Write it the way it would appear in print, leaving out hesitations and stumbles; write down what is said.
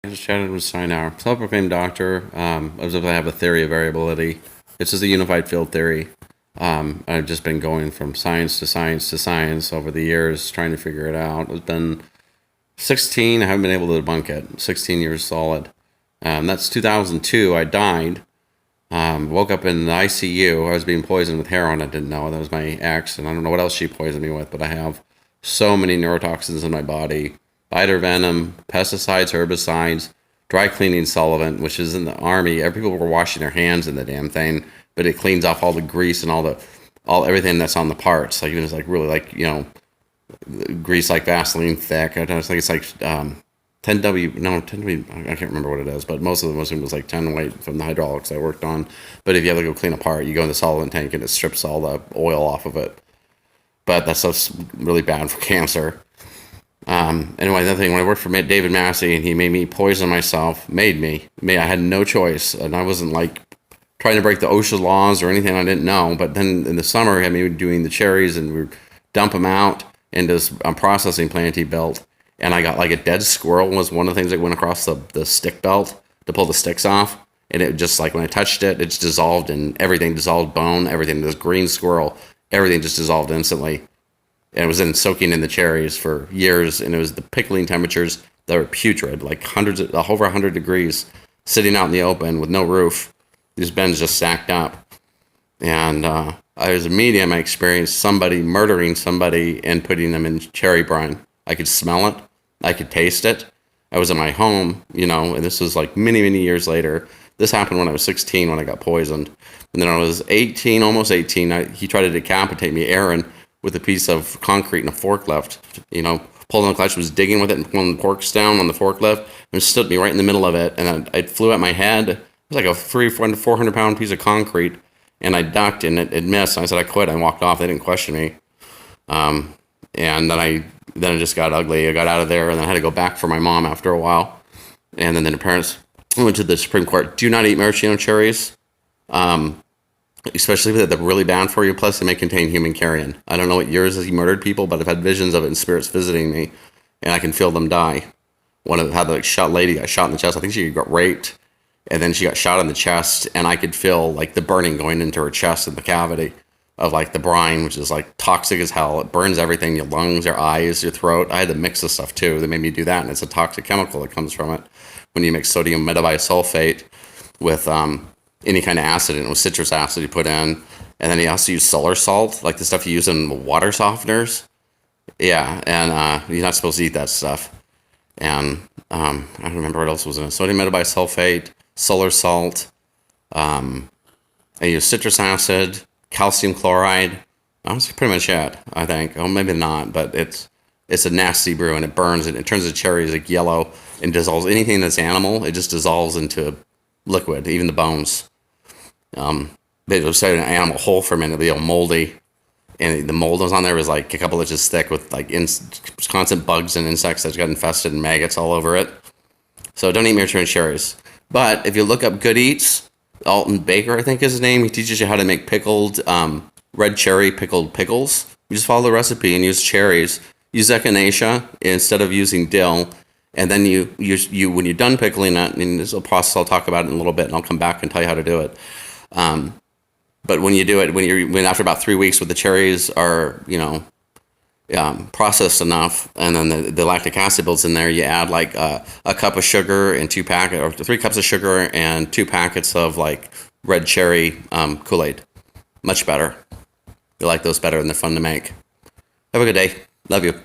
just chatted with Steinhauer, self-proclaimed doctor. I was able to have a theory of variability. It's just a unified field theory. I've just been going from science to science to science over the years, trying to figure it out. It's been 16. I haven't been able to debunk it. 16 years solid. That's 2002. I died. Woke up in the ICU. I was being poisoned with heroin. I didn't know. That was my ex, and I don't know what else she poisoned me with, but I have so many neurotoxins in my body. Spider venom, pesticides, herbicides, dry cleaning solvent, which is in the army. People were washing their hands in the damn thing, but it cleans off all the grease and all everything that's on the parts. Like, even it's like really like, grease like Vaseline thick. I think it's like 10W, no, 10W, I can't remember what it is, but most of it was like 10 weight from the hydraulics I worked on. But if you have to go clean a part, you go in the solvent tank and it strips all the oil off of it. But that stuff's really bad for cancer. Anyway, another thing, when I worked for David Massey and he made me poison myself, I had no choice. And I wasn't like trying to break the OSHA laws or anything I didn't know. But then in the summer, he had me doing the cherries and we dump them out into this processing plant he built. And I got like a dead squirrel was one of the things that went across the stick belt to pull the sticks off. And it just like when I touched it, it's dissolved and everything dissolved bone, everything, this green squirrel, everything just dissolved instantly. And it was then soaking in the cherries for years. And it was the pickling temperatures that were putrid, like over 100 degrees, sitting out in the open with no roof. These bins just stacked up. And as a medium, I experienced somebody murdering somebody and putting them in cherry brine. I could smell it. I could taste it. I was in my home, and this was like many, many years later. This happened when I was 16 when I got poisoned. And then I was 18, almost 18. He tried to decapitate me, Aaron, with a piece of concrete and a forklift. Pulled on the clutch, was digging with it and pulling the porks down on the forklift and stood me right in the middle of it. And it flew at my head. It was like a 400 pound piece of concrete. And I ducked and it missed. And I said, I quit. I walked off. They didn't question me. And then it just got ugly. I got out of there and then I had to go back for my mom after a while. And then the parents went to the Supreme Court. Do not eat maraschino cherries. Especially if they're really bad for you. Plus, they may contain human carrion. I don't know what years he murdered people, but I've had visions of it in spirits visiting me, and I can feel them die. One of them had the shot lady got shot in the chest. I think she got raped, and then she got shot in the chest, and I could feel like the burning going into her chest and the cavity of like the brine, which is like toxic as hell. It burns everything, your lungs, your eyes, your throat. I had to mix this stuff too. They made me do that, and it's a toxic chemical that comes from it when you mix sodium metabisulfate with any kind of acid, and it was citrus acid you put in. And then he also used solar salt, like the stuff you use in water softeners. Yeah, and you're not supposed to eat that stuff. And I don't remember what else was in it. Sodium metabisulfate, solar salt, I used citrus acid, calcium chloride. That's pretty much it, I think. Oh, maybe not, but it's a nasty brew, and it burns, and it turns the cherries like yellow and dissolves anything that's animal. It just dissolves into liquid, even the bones. They just set an animal whole for a minute, it'll be all moldy, and the mold was on there was like a couple inches thick with like constant bugs and insects that got infested and maggots all over it. So don't eat maraschino cherries. But if you look up Good Eats, Alton Baker, I think is his name, he teaches you how to make pickled red cherry pickled pickles. You just follow the recipe and use cherries. Use echinacea instead of using dill. And then you when you're done pickling it, and this is a process I'll talk about in a little bit, and I'll come back and tell you how to do it. But when you do it, when after about 3 weeks, when the cherries are processed enough, and then the lactic acid builds in there, you add like a cup of sugar and 3 cups of sugar and 2 packets of like red cherry Kool-Aid. Much better. You like those better, and they're fun to make. Have a good day. Love you.